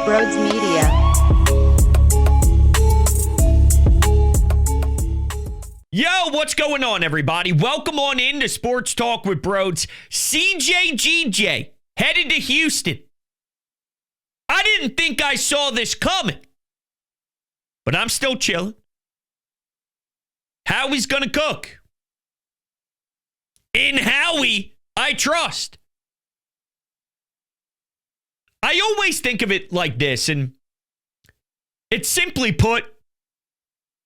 Broads Media. Yo, what's going on, everybody? Welcome on into Sports Talk with Broads. Cjgj headed to Houston. I didn't think I saw this coming, but I'm still chilling. Howie's gonna cook. In Howie, I trust. I always think of it like this, and it's simply put,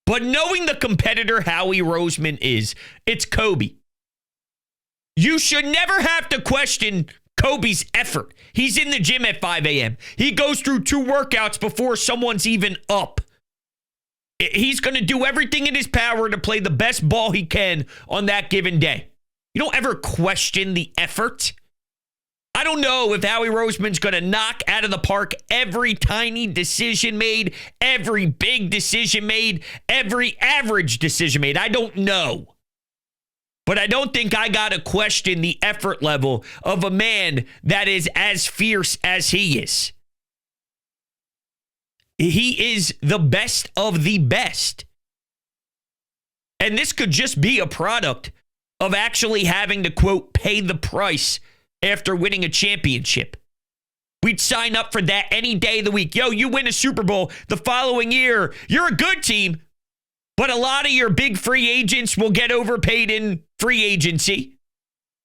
but knowing the competitor Howie Roseman is, it's Kobe. You should never have to question Kobe's effort. He's in the gym at 5 a.m. He goes through 2 workouts before someone's even up. He's going to do everything in his power to play the best ball he can on that given day. You don't ever question the effort. I don't know if Howie Roseman's going to knock out of the park every tiny decision made, every big decision made, every average decision made. I don't know. But I don't think I got to question the effort level of a man that is as fierce as he is. He is the best of the best. And this could just be a product of actually having to, quote, pay the price after winning a championship. We'd sign up for that any day of the week. Yo, you win a Super Bowl the following year. You're a good team, but a lot of your big free agents will get overpaid in free agency.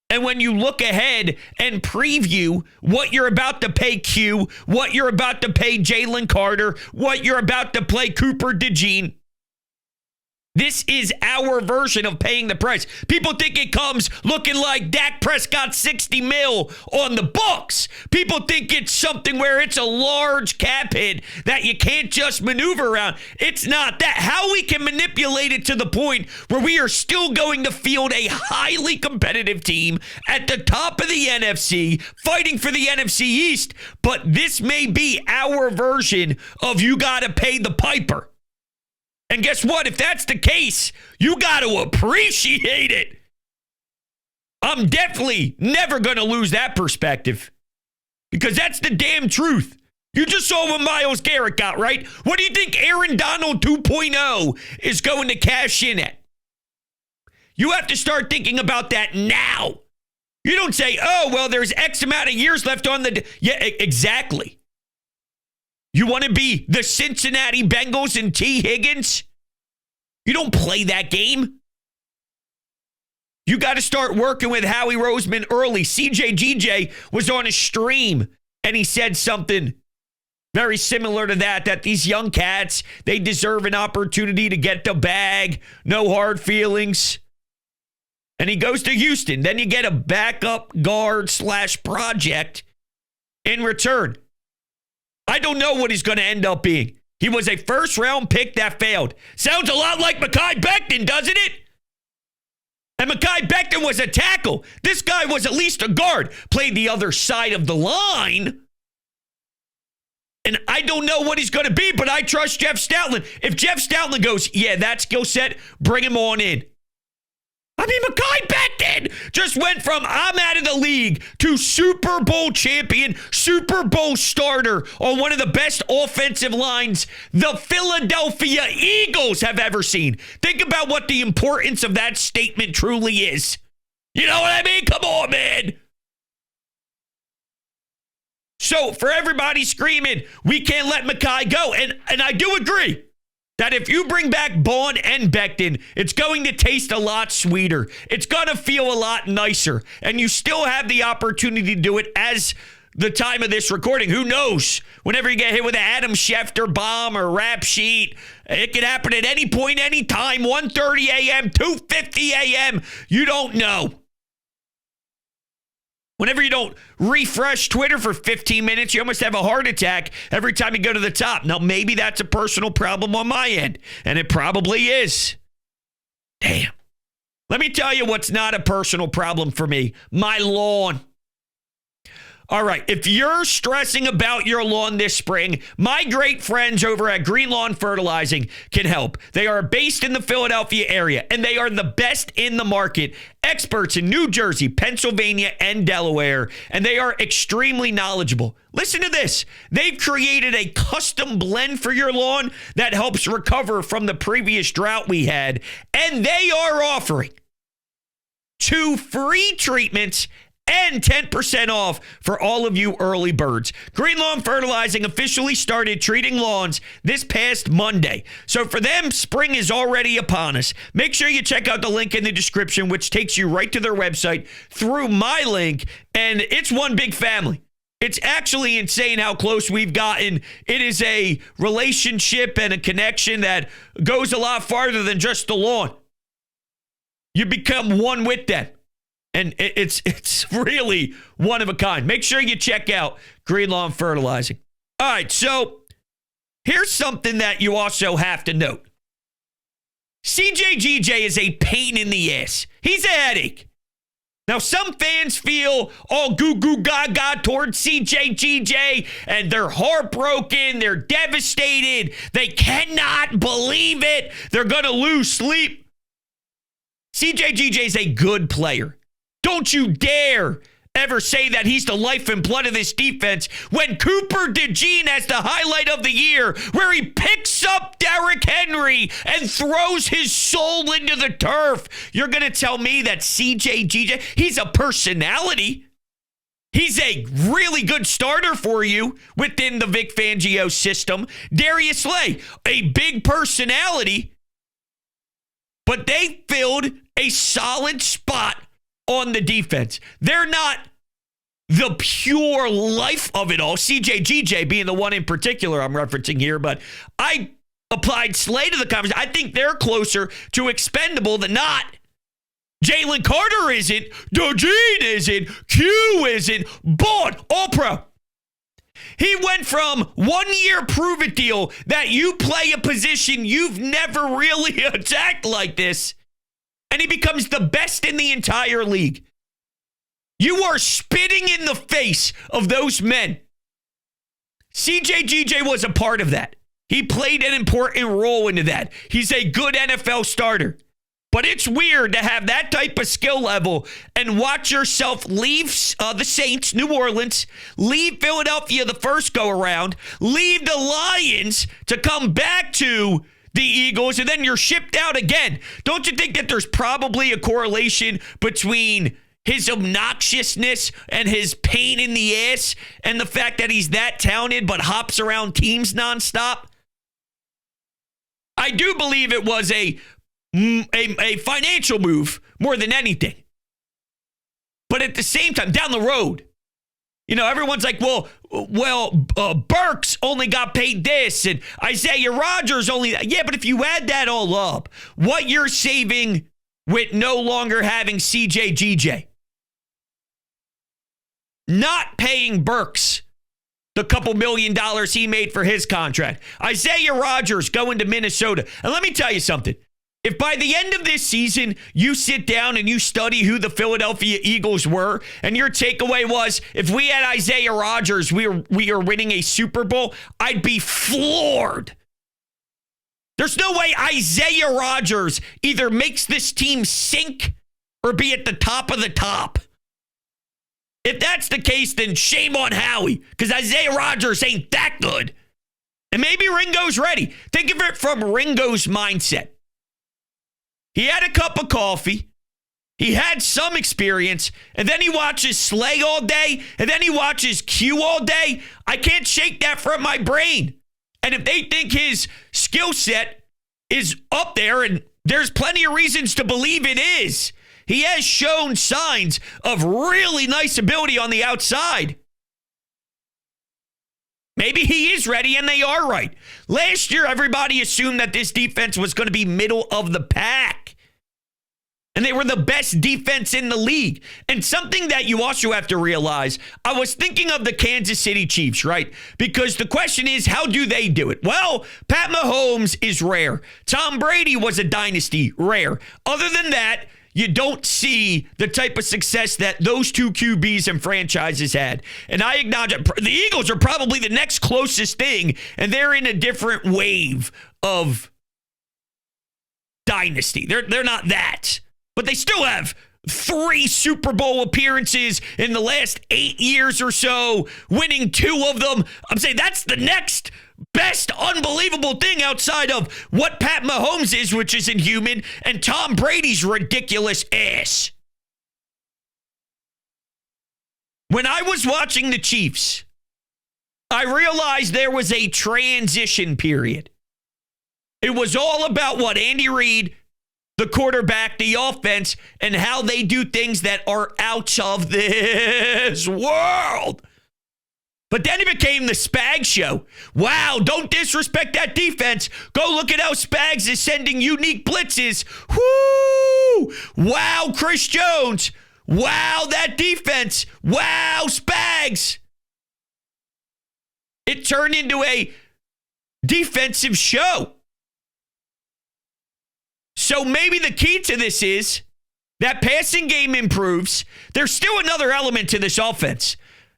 And when you look ahead and preview what you're about to pay Q, what you're about to pay Jalen Carter, what you're about to play Cooper DeJean, this is our version of paying the price. People think it comes looking like Dak Prescott 60 mil on the books. People think it's something where it's a large cap hit that you can't just maneuver around. It's not that. How we can manipulate it to the point where we are still going to field a highly competitive team at the top of the NFC, fighting for the NFC East. But this may be our version of you got to pay the piper. And guess what? If that's the case, you got to appreciate it. I'm definitely never going to lose that perspective because that's the damn truth. You just saw what Myles Garrett got, right? What do you think Aaron Donald 2.0 is going to cash in at? You have to start thinking about that now. You don't say, oh, well, there's X amount of years left on the... Yeah, exactly. You want to be the Cincinnati Bengals and T. Higgins? You don't play that game. You got to start working with Howie Roseman early. Cjgj was on a stream, and he said something very similar to that these young cats, they deserve an opportunity to get the bag. No hard feelings. And he goes to Houston. Then you get a backup guard / project in return. I don't know what he's going to end up being. He was a first-round pick that failed. Sounds a lot like Mekhi Becton, doesn't it? And Mekhi Becton was a tackle. This guy was at least a guard. Played the other side of the line. And I don't know what he's going to be, but I trust Jeff Stoutland. If Jeff Stoutland goes, yeah, that skill set, bring him on in. I mean, Mekhi Becton just went from I'm out of the league to Super Bowl champion, Super Bowl starter on one of the best offensive lines the Philadelphia Eagles have ever seen. Think about what the importance of that statement truly is. You know what I mean? Come on, man. So for everybody screaming, we can't let Mekhi go. And I do agree that if you bring back Bond and Becton, it's going to taste a lot sweeter. It's going to feel a lot nicer. And you still have the opportunity to do it as the time of this recording. Who knows? Whenever you get hit with an Adam Schefter bomb or rap sheet, it can happen at any point, any time, 1:30 a.m., 2:50 a.m. You don't know. Whenever you don't refresh Twitter for 15 minutes, you almost have a heart attack every time you go to the top. Now, maybe that's a personal problem on my end, and it probably is. Damn. Let me tell you what's not a personal problem for me. My lawn. All right, if you're stressing about your lawn this spring, my great friends over at Green Lawn Fertilizing can help. They are based in the Philadelphia area, and they are the best in the market. Experts in New Jersey, Pennsylvania, and Delaware, and they are extremely knowledgeable. Listen to this. They've created a custom blend for your lawn that helps recover from the previous drought we had, and they are offering 2 free treatments and 10% off for all of you early birds. Green Lawn Fertilizing officially started treating lawns this past Monday. So for them, spring is already upon us. Make sure you check out the link in the description, which takes you right to their website through my link. And it's one big family. It's actually insane how close we've gotten. It is a relationship and a connection that goes a lot farther than just the lawn. You become one with them. And it's really one of a kind. Make sure you check out Green Lawn Fertilizing. All right, so here's something that you also have to note. Cjgj is a pain in the ass. He's a headache. Now, some fans feel all goo-goo gaga towards Cjgj, and they're heartbroken, they're devastated, they cannot believe it, they're going to lose sleep. Cjgj is a good player. Don't you dare ever say that he's the life and blood of this defense when Cooper DeJean has the highlight of the year where he picks up Derrick Henry and throws his soul into the turf. You're going to tell me that Cjgj, he's a personality. He's a really good starter for you within the Vic Fangio system. Darius Slay, a big personality, but they filled a solid spot on the defense. They're not the pure life of it all. Cjgj being the one in particular I'm referencing here, but I applied Slay to the conversation. I think they're closer to expendable than not. Jalen Carter isn't. DeJean isn't. Q isn't. Bond, all pro. He went from 1 year prove it deal that you play a position you've never really attacked like this, and he becomes the best in the entire league. You are spitting in the face of those men. Cjgj was a part of that. He played an important role into that. He's a good NFL starter. But it's weird to have that type of skill level and watch yourself leave the Saints, New Orleans, leave Philadelphia the first go around, leave the Lions to come back to the Eagles, and then you're shipped out again. Don't you think that there's probably a correlation between his obnoxiousness and his pain in the ass and the fact that he's that talented but hops around teams nonstop? I do believe it was a financial move more than anything. But at the same time, down the road, you know, everyone's like, Burks only got paid this, and Isaiah Rodgers only that. Yeah, but if you add that all up, what you're saving with no longer having Cjgj, not paying Burks the couple $1 million he made for his contract, Isaiah Rodgers going to Minnesota. And let me tell you something. If by the end of this season, you sit down and you study who the Philadelphia Eagles were, and your takeaway was, if we had Isaiah Rodgers, we are winning a Super Bowl, I'd be floored. There's no way Isaiah Rodgers either makes this team sink or be at the top of the top. If that's the case, then shame on Howie, because Isaiah Rodgers ain't that good. And maybe Ringo's ready. Think of it from Ringo's mindset. He had a cup of coffee, he had some experience, and then he watches Slay all day, and then he watches Q all day. I can't shake that from my brain. And if they think his skill set is up there, and there's plenty of reasons to believe it is, he has shown signs of really nice ability on the outside. Maybe he is ready, and they are right. Last year, everybody assumed that this defense was going to be middle of the pack. And they were the best defense in the league. And something that you also have to realize, I was thinking of the Kansas City Chiefs, right? Because the question is, how do they do it? Well, Pat Mahomes is rare. Tom Brady was a dynasty, rare. Other than that, you don't see the type of success that those two QBs and franchises had. And I acknowledge it. The Eagles are probably the next closest thing, and they're in a different wave of dynasty. They're not that. But they still have 3 Super Bowl appearances in the last 8 years or so, winning 2 of them. I'm saying that's the next best unbelievable thing outside of what Pat Mahomes is, which isn't human, and Tom Brady's ridiculous ass. When I was watching the Chiefs, I realized there was a transition period. It was all about what Andy Reid, the quarterback, the offense, and how they do things that are out of this world. But then it became the Spags show. Wow, don't disrespect that defense. Go look at how Spags is sending unique blitzes. Whoo! Wow, Chris Jones. Wow, that defense. Wow, Spags. It turned into a defensive show. So maybe the key to this is that passing game improves. There's still another element to this offense.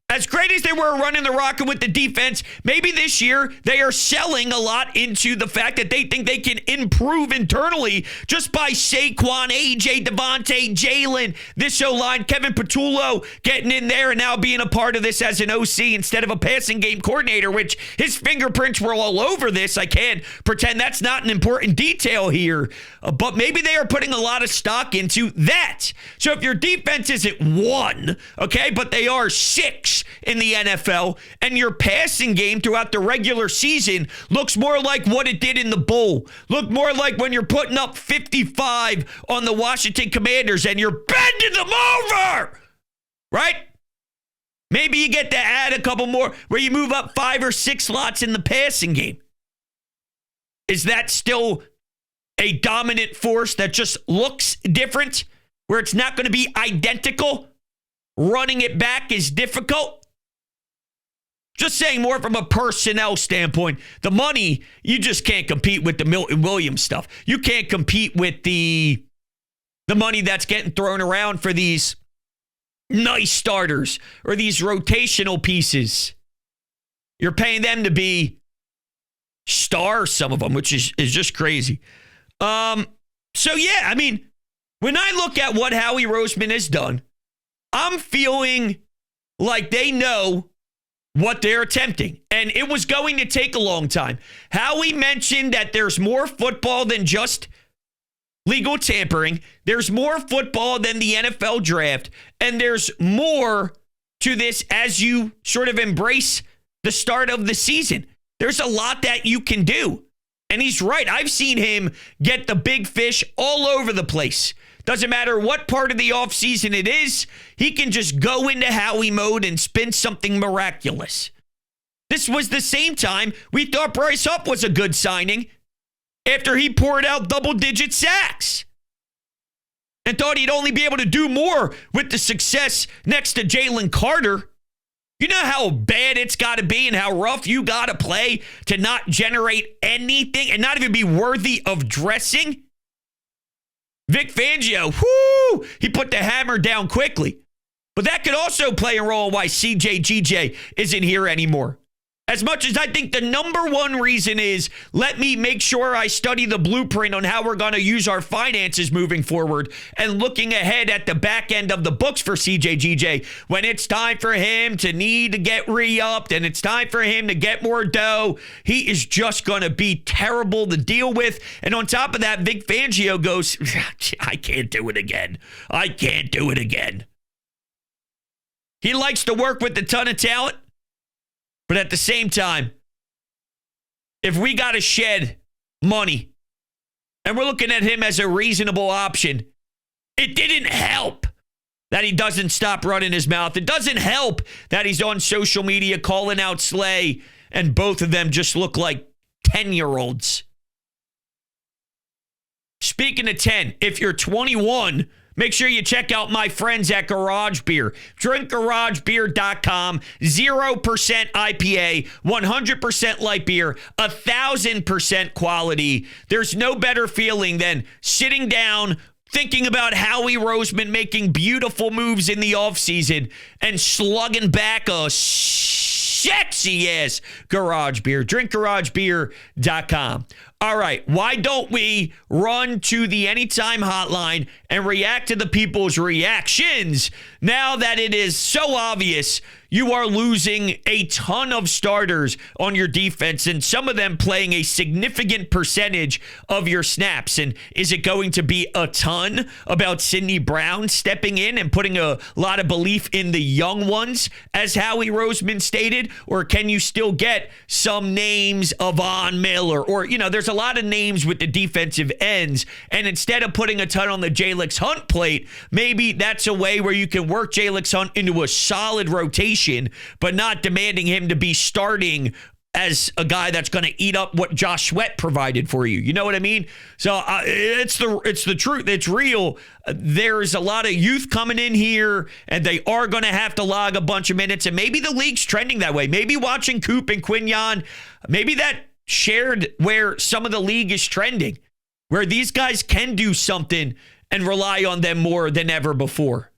As great as they were running the rock with the defense, maybe this year they are selling a lot into the fact that they think they can improve internally just by Saquon, AJ, Devontae, Jalen, this O-line, Kevin Patullo getting in there and now being a part of this as an OC instead of a passing game coordinator, which his fingerprints were all over this. I can't pretend that's not an important detail here, but maybe they are putting a lot of stock into that. So if your defense isn't 1, okay, but they are 6 in the NFL, and your passing game throughout the regular season looks more like what it did in the bowl. Look more like when you're putting up 55 on the Washington Commanders and you're bending them over, right? Maybe you get to add a couple more where you move up 5 or 6 slots in the passing game. Is that still a dominant force that just looks different, where it's not going to be identical? Running it back is difficult. Just saying, more from a personnel standpoint. The money, you just can't compete with the Milton Williams stuff. You can't compete with the money that's getting thrown around for these nice starters or these rotational pieces. You're paying them to be stars, some of them, which is just crazy. So, yeah, I mean, when I look at what Howie Roseman has done, I'm feeling like they know what they're attempting, and it was going to take a long time. Howie mentioned that there's more football than just legal tampering. There's more football than the NFL draft, and there's more to this as you sort of embrace the start of the season. There's a lot that you can do, and he's right. I've seen him get the big fish all over the place. Doesn't matter what part of the offseason it is, he can just go into Howie mode and spin something miraculous. This was the same time we thought Bryce Huff was a good signing after he poured out double-digit sacks and thought he'd only be able to do more with the success next to Jalen Carter. You know how bad it's got to be and how rough you got to play to not generate anything and not even be worthy of dressing? Vic Fangio, he put the hammer down quickly. But that could also play a role in why Cjgj isn't here anymore. As much as I think the number one reason is, let me make sure I study the blueprint on how we're going to use our finances moving forward and looking ahead at the back end of the books for Cjgj when it's time for him to need to get re-upped and it's time for him to get more dough. He is just going to be terrible to deal with. And on top of that, Vic Fangio goes, I can't do it again. I can't do it again. He likes to work with a ton of talent. But at the same time, if we got to shed money and we're looking at him as a reasonable option, it didn't help that he doesn't stop running his mouth. It doesn't help that he's on social media calling out Slay, and both of them just look like 10-year-olds. Speaking of 10, if you're 21, make sure you check out my friends at Garage Beer. DrinkGarageBeer.com. 0% IPA, 100% light beer, 1,000% quality. There's no better feeling than sitting down thinking about Howie Roseman making beautiful moves in the offseason and slugging back a sexy-ass garage beer. DrinkGarageBeer.com. All right, why don't we run to the Anytime Hotline and react to the people's reactions now that it is so obvious you are losing a ton of starters on your defense and some of them playing a significant percentage of your snaps? And is it going to be a ton about Sidney Brown stepping in and putting a lot of belief in the young ones, as Howie Roseman stated? Or can you still get some names of Von Miller? Or, there's a lot of names with the defensive ends. And instead of putting a ton on the Jalix Hunt plate, maybe that's a way where you can work Jalix Hunt into a solid rotation, but not demanding him to be starting as a guy that's going to eat up what Josh Sweat provided for you. You know what I mean? So it's the truth. It's real. There's a lot of youth coming in here, and they are going to have to log a bunch of minutes, and maybe the league's trending that way. Maybe watching Coop and Quinyon, maybe that shared where some of the league is trending, where these guys can do something and rely on them more than ever before.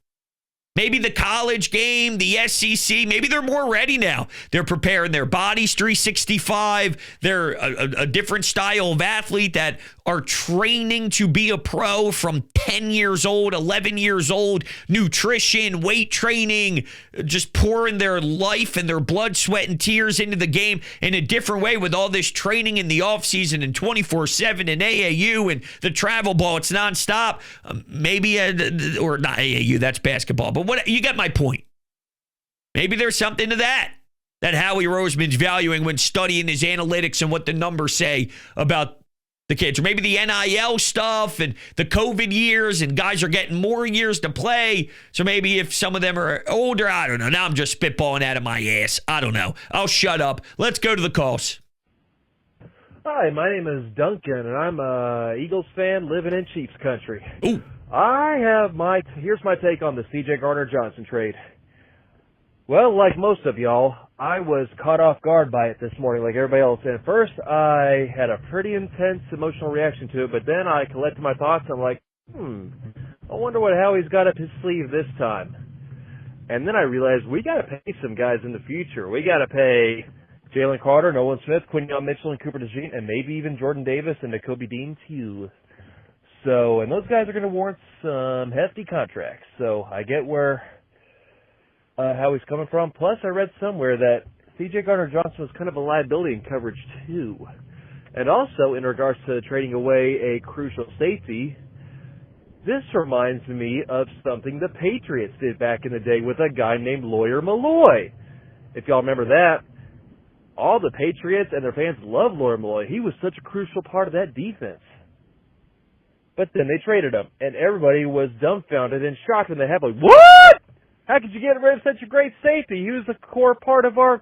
Maybe the college game, the SEC, maybe they're more ready now. They're preparing their bodies 365. They're a different style of athlete that are training to be a pro from 10 years old, 11 years old, nutrition, weight training, just pouring their life and their blood, sweat, and tears into the game in a different way with all this training in the offseason and 24/7 and AAU and the travel ball. It's nonstop. Maybe, or not AAU, that's basketball. But what, you get my point. Maybe there's something to that Howie Roseman's valuing when studying his analytics and what the numbers say about the kids. Or maybe the NIL stuff and the COVID years, and guys are getting more years to play. So maybe if some of them are older, I don't know. Now I'm just spitballing out of my ass. I don't know. I'll shut up. Let's go to the calls. Hi, my name is Duncan, and I'm a Eagles fan living in Chiefs country. Ooh. Here's my take on the Cjgj Gardner-Johnson trade. Well, like most of y'all, I was caught off guard by it this morning like everybody else. And at first, I had a pretty intense emotional reaction to it, but then I collected my thoughts and I'm like, I wonder what Howie's got up his sleeve this time. And then I realized we got to pay some guys in the future. We got to pay Jalen Carter, Nolan Smith, Quinyon Mitchell, and Cooper DeJean, and maybe even Jordan Davis and Nakobe Dean too. So, and those guys are going to warrant some hefty contracts. So I get where Howie's coming from. Plus, I read somewhere that Cjgj Gardner-Johnson was kind of a liability in coverage too. And also, in regards to trading away a crucial safety, this reminds me of something the Patriots did back in the day with a guy named Lawyer Malloy. If y'all remember that, all the Patriots and their fans loved Lawyer Malloy. He was such a crucial part of that defense. But then they traded him, and everybody was dumbfounded and shocked when they had, like, what? How could you get rid of such a great safety? He was a core part of our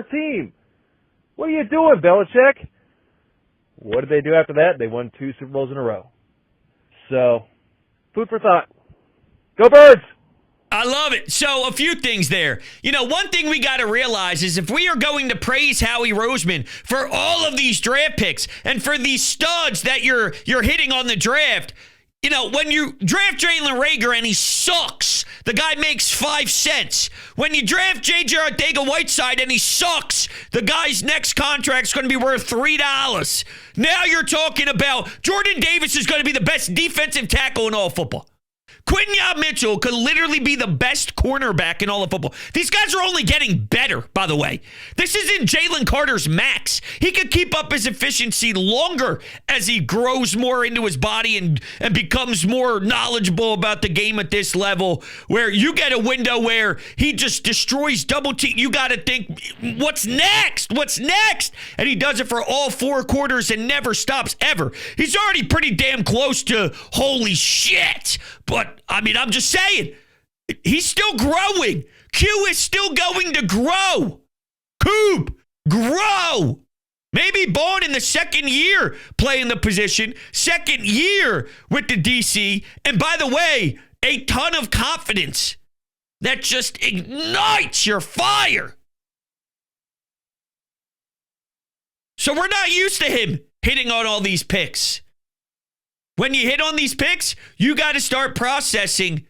team. What are you doing, Belichick? What did they do after that? They won 2 Super Bowls in a row. So, food for thought. Go Birds! I love it. So a few things there. One thing we got to realize is if we are going to praise Howie Roseman for all of these draft picks and for these studs that you're hitting on the draft, when you draft Jalen Reagor and he sucks, the guy makes 5 cents. When you draft J.J. Arcega-Whiteside and he sucks, the guy's next contract's going to be worth $3. Now you're talking about Jordan Davis is going to be the best defensive tackle in all football. Quinyon Mitchell could literally be the best cornerback in all of football. These guys are only getting better, by the way. This isn't Jalen Carter's max. He could keep up his efficiency longer as he grows more into his body and becomes more knowledgeable about the game at this level, where you get a window where he just destroys double team. You got to think, what's next? What's next? And he does it for all 4 quarters and never stops ever. He's already pretty damn close to holy shit. But, I'm just saying, he's still growing. Q is still going to grow. Coop, grow. Maybe Bond in the second year playing the position, second year with the DC. And by the way, a ton of confidence that just ignites your fire. So we're not used to him hitting on all these picks. When you hit on these picks, you got to start processing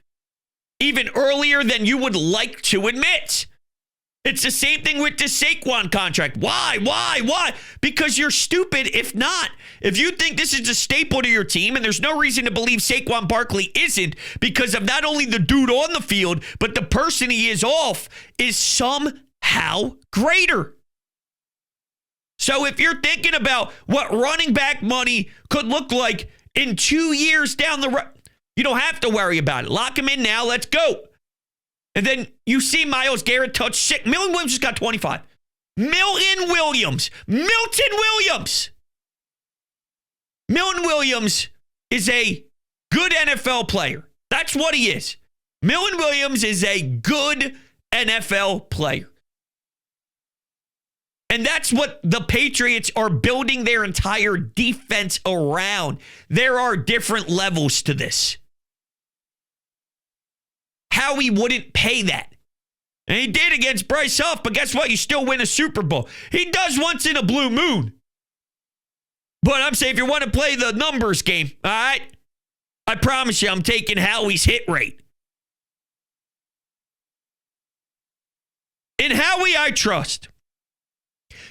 even earlier than you would like to admit. It's the same thing with the Saquon contract. Why? Because you're stupid if not. If you think this is a staple to your team, and there's no reason to believe Saquon Barkley isn't, because of not only the dude on the field, but the person he is off is somehow greater. So if you're thinking about what running back money could look like in 2 years down the road, you don't have to worry about it. Lock him in now. Let's go. And then you see Myles Garrett touch 6. Milton Williams just got 25. Milton Williams is a good NFL player. That's what he is. Milton Williams is a good NFL player. And that's what the Patriots are building their entire defense around. There are different levels to this. Howie wouldn't pay that. And he did against Bryce Huff, but guess what? You still win a Super Bowl. He does once in a blue moon. But I'm saying if you want to play the numbers game, all right, I promise you I'm taking Howie's hit rate. In Howie, I trust.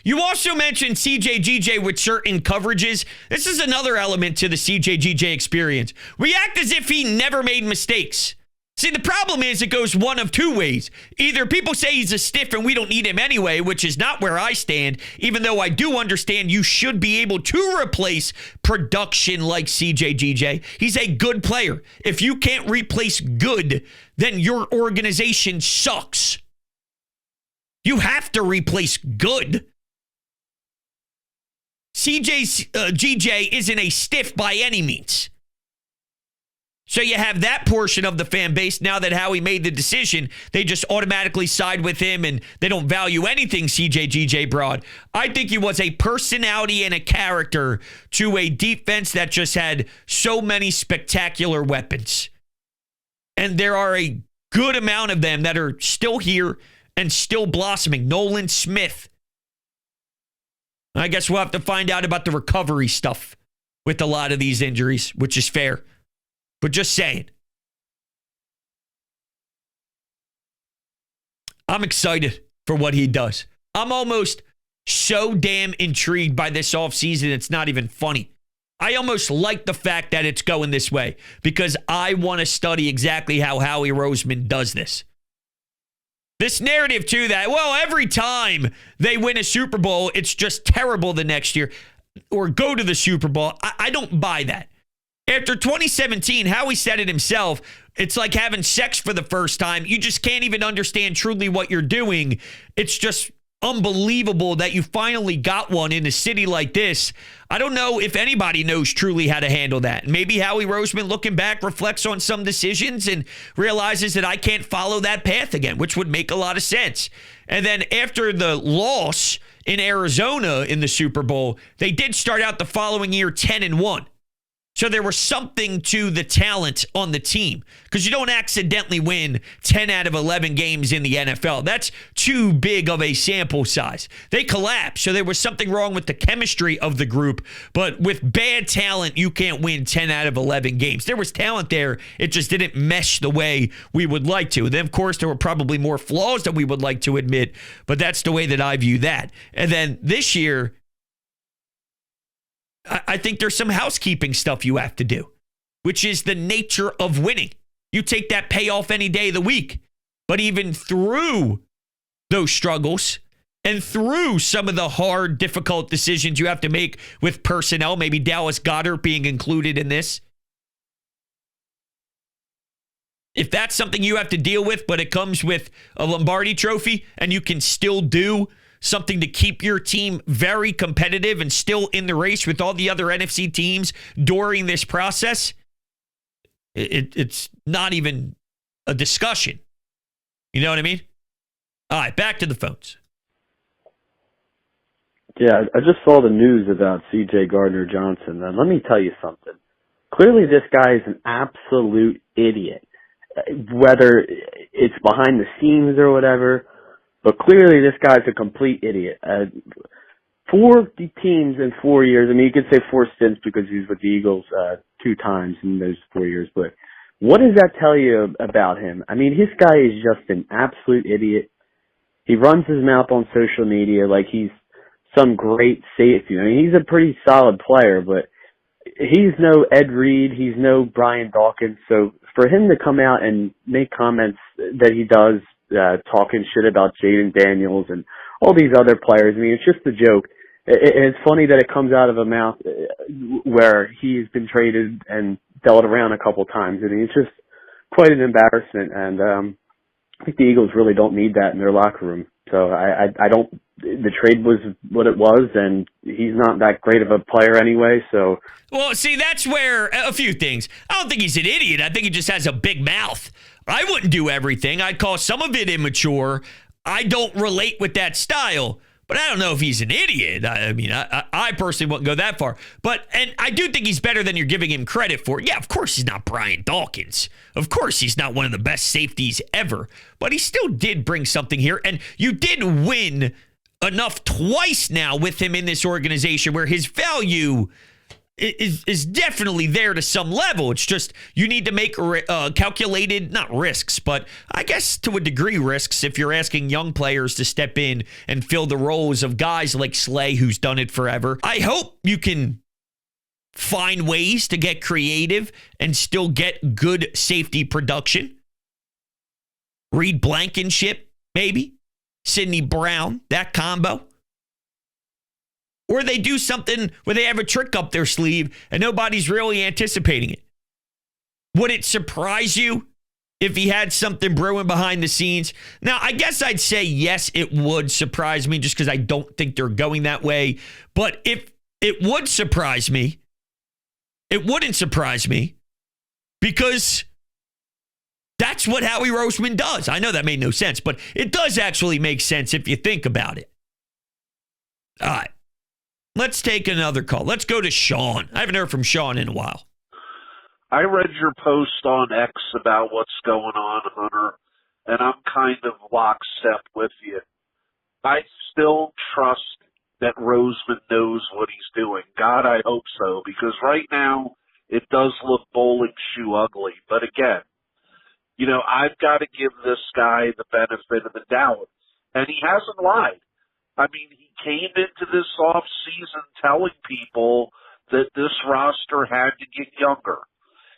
You also mentioned Cjgj with certain coverages. This is another element to the Cjgj experience. React as if he never made mistakes. See, the problem is it goes one of two ways. Either people say he's a stiff and we don't need him anyway, which is not where I stand, even though I do understand you should be able to replace production like Cjgj. He's a good player. If you can't replace good, then your organization sucks. You have to replace good. Cjgj isn't a stiff by any means. So you have that portion of the fan base. Now that Howie made the decision, they just automatically side with him and they don't value anything Cjgj brought. I think he was a personality and a character to a defense that just had so many spectacular weapons. And there are a good amount of them that are still here and still blossoming. Nolan Smith. I guess we'll have to find out about the recovery stuff with a lot of these injuries, which is fair. But just saying. I'm excited for what he does. I'm almost so damn intrigued by this offseason, it's not even funny. I almost like the fact that it's going this way because I want to study exactly how Howie Roseman does this. This narrative, too, that, well, every time they win a Super Bowl, it's just terrible the next year or go to the Super Bowl. I don't buy that. After 2017, Howie said it himself, it's like having sex for the first time. You just can't even understand truly what you're doing. It's just unbelievable that you finally got one in a city like this. I don't know if anybody knows truly how to handle that. Maybe Howie Roseman, looking back, reflects on some decisions and realizes that I can't follow that path again, which would make a lot of sense. And then after the loss in Arizona in the Super Bowl, they did start out the following year 10-1. So there was something to the talent on the team because you don't accidentally win 10 out of 11 games in the NFL. That's too big of a sample size. They collapsed, so there was something wrong with the chemistry of the group. But with bad talent, you can't win 10 out of 11 games. There was talent there. It just didn't mesh the way we would like to. Then, of course, there were probably more flaws than we would like to admit, but that's the way that I view that. And then this year, I think there's some housekeeping stuff you have to do, which is the nature of winning. You take that payoff any day of the week. But even through those struggles and through some of the hard, difficult decisions you have to make with personnel, maybe Dallas Goedert being included in this, if that's something you have to deal with, but it comes with a Lombardi trophy and you can still do something to keep your team very competitive and still in the race with all the other NFC teams during this process, it's not even a discussion. You know what I mean? All right, back to the phones. Yeah, I just saw the news about Cjgj Gardner-Johnson, and let me tell you something. Clearly this guy is an absolute idiot, whether it's behind the scenes or whatever. But clearly, this guy's a complete idiot. 4 teams in 4 years. I mean, you could say 4 stints because he was with the Eagles 2 times in those 4 years. But what does that tell you about him? I mean, this guy is just an absolute idiot. He runs his mouth on social media like he's some great safety. I mean, he's a pretty solid player, but he's no Ed Reed. He's no Brian Dawkins. So for him to come out and make comments that he does, talking shit about Jaden Daniels and all these other players, I mean, it's just a joke. It's funny that it comes out of a mouth where he's been traded and dealt around a couple times. I mean, it's just quite an embarrassment, and I think the Eagles really don't need that in their locker room. So I don't. The trade was what it was, and he's not that great of a player anyway. So, well, see, that's where a few things. I don't think he's an idiot. I think he just has a big mouth. I wouldn't do everything. I'd call some of it immature. I don't relate with that style, but I don't know if he's an idiot. I mean, I personally wouldn't go that far. And I do think he's better than you're giving him credit for. Yeah, of course he's not Brian Dawkins. Of course he's not one of the best safeties ever. But he still did bring something here. And you did win enough twice now with him in this organization where his value is definitely there to some level. It's just you need to make calculated, not risks, but I guess to a degree risks if you're asking young players to step in and fill the roles of guys like Slay, who's done it forever. I hope you can find ways to get creative and still get good safety production. Reed Blankenship, maybe. Sidney Brown, that combo. Or they do something where they have a trick up their sleeve and nobody's really anticipating it. Would it surprise you if he had something brewing behind the scenes? Now, I guess I'd say yes, it would surprise me just because I don't think they're going that way. But if it would surprise me, it wouldn't surprise me because that's what Howie Roseman does. I know that made no sense, but it does actually make sense if you think about it. All right. Let's take another call. Let's go to Sean. I haven't heard from Sean in a while. I read your post on X about what's going on, Hunter, and I'm kind of lockstep with you. I still trust that Roseman knows what he's doing. God, I hope so, because right now it does look bowling shoe ugly. But again, you know, I've got to give this guy the benefit of the doubt, and he hasn't lied. I mean, he came into this offseason telling people that this roster had to get younger.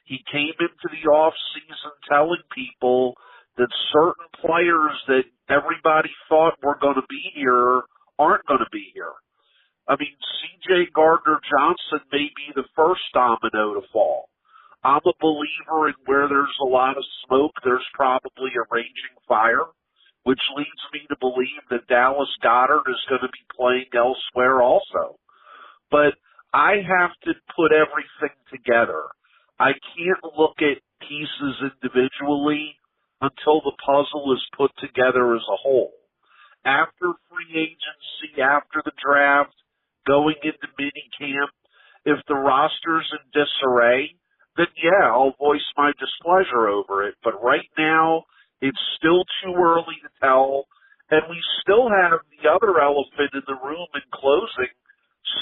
He came into the offseason telling people that certain players that everybody thought were going to be here aren't going to be here. I mean, Cjgj Gardner-Johnson may be the first domino to fall. I'm a believer in where there's a lot of smoke, there's probably a raging fire, which leads me to believe that Dallas Goedert is going to be playing elsewhere also. But I have to put everything together. I can't look at pieces individually until the puzzle is put together as a whole. After free agency, after the draft, going into minicamp, if the roster's in disarray, then yeah, I'll voice my displeasure over it. But right now, it's still too early to tell, and we still have the other elephant in the room in closing.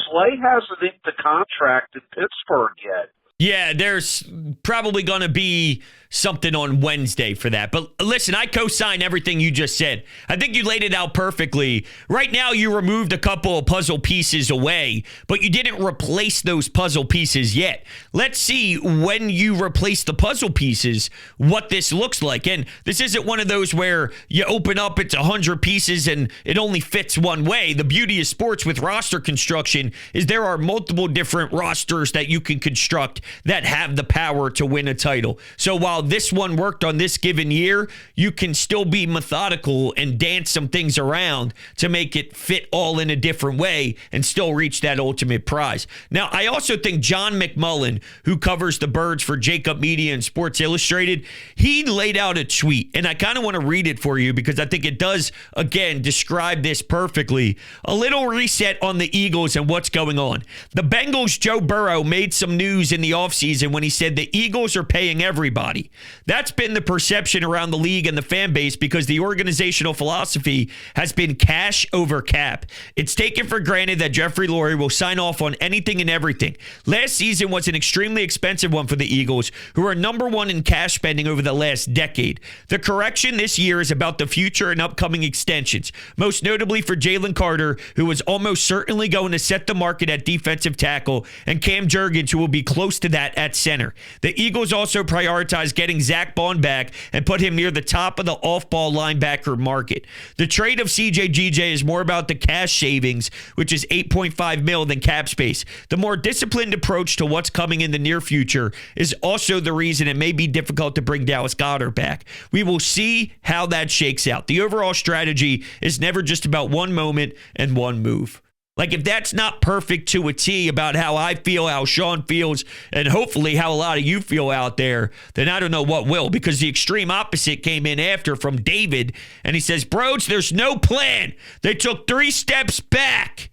Slay hasn't inked a contract in Pittsburgh yet. Yeah, there's probably going to be something on Wednesday for that. But listen, I co-sign everything you just said. I think you laid it out perfectly. Right now, you removed a couple of puzzle pieces away, but you didn't replace those puzzle pieces yet. Let's see when you replace the puzzle pieces, what this looks like. And this isn't one of those where you open up, it's 100 pieces and it only fits one way. The beauty of sports with roster construction is there are multiple different rosters that you can construct that have the power to win a title. So while this one worked on this given year, you can still be methodical and dance some things around to make it fit all in a different way and still reach that ultimate prize. Now, I also think John McMullen, who covers the Birds for Jacob Media and Sports Illustrated, he laid out a tweet, and I kind of want to read it for you because I think it does, again, describe this perfectly. A little reset on the Eagles and what's going on. The Bengals' Joe Burrow made some news in the offseason when he said the Eagles are paying everybody. Howie. That's been the perception around the league and the fan base because the organizational philosophy has been cash over cap. It's taken for granted that Jeffrey Lurie will sign off on anything and everything. Last season was an extremely expensive one for the Eagles, who are number one in cash spending over the last decade. The correction this year is about the future and upcoming extensions, most notably for Jalen Carter, who was almost certainly going to set the market at defensive tackle, and Cam Jurgens, who will be close to that at center. The Eagles also prioritize getting Zach Bond back and put him near the top of the off-ball linebacker market. The trade of Cjgj is more about the cash savings, which is $8.5 million than cap space. The more disciplined approach to what's coming in the near future is also the reason it may be difficult to bring Dallas Goedert back. We will see how that shakes out. The overall strategy is never just about one moment and one move. Like, if that's not perfect to a T about how I feel, how Sean feels, and hopefully how a lot of you feel out there, then I don't know what will, because the extreme opposite came in after from David, and he says, Broads, there's no plan. They took 3 steps back.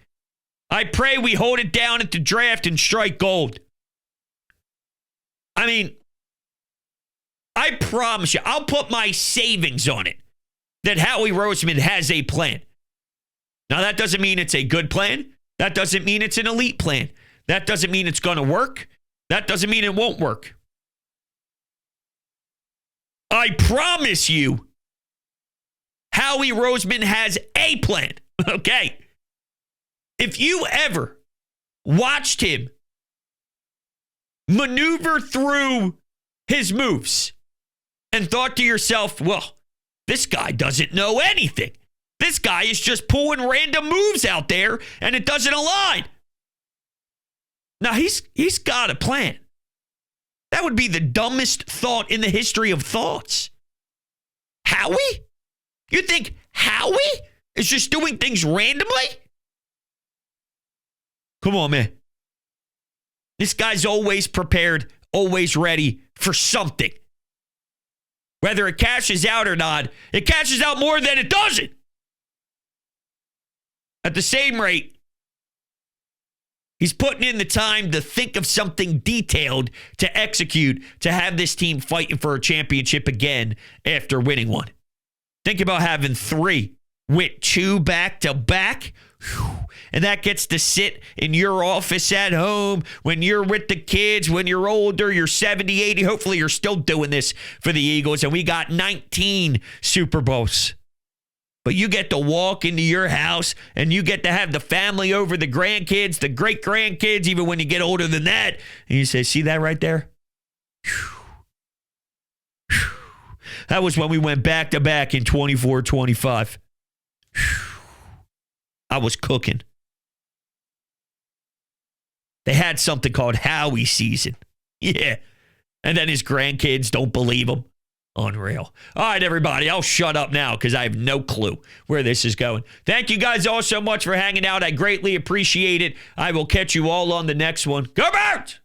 I pray we hold it down at the draft and strike gold. I mean, I promise you, I'll put my savings on it that Howie Roseman has a plan. Now, that doesn't mean it's a good plan. That doesn't mean it's an elite plan. That doesn't mean it's going to work. That doesn't mean it won't work. I promise you, Howie Roseman has a plan, okay? If you ever watched him maneuver through his moves and thought to yourself, well, this guy doesn't know anything. This guy is just pulling random moves out there, and it doesn't align. Now, he's got a plan. That would be the dumbest thought in the history of thoughts. Howie? You think Howie is just doing things randomly? Come on, man. This guy's always prepared, always ready for something. Whether it cashes out or not, it cashes out more than it doesn't. At the same rate, he's putting in the time to think of something detailed to execute to have this team fighting for a championship again after winning one. Think about having 3 with 2 back-to-back. And that gets to sit in your office at home when you're with the kids, when you're older, you're 70, 80. Hopefully you're still doing this for the Eagles. And we got 19 Super Bowls. But you get to walk into your house and you get to have the family over, the grandkids, the great-grandkids, even when you get older than that. And you say, see that right there? That was when we went back-to-back in 24-25. I was cooking. They had something called Howie season. Yeah. And then his grandkids don't believe him. Unreal. All right, everybody, I'll shut up now because I have no clue where this is going. Thank you guys all so much for hanging out. I greatly appreciate it. I will catch you all on the next one. Go Birds!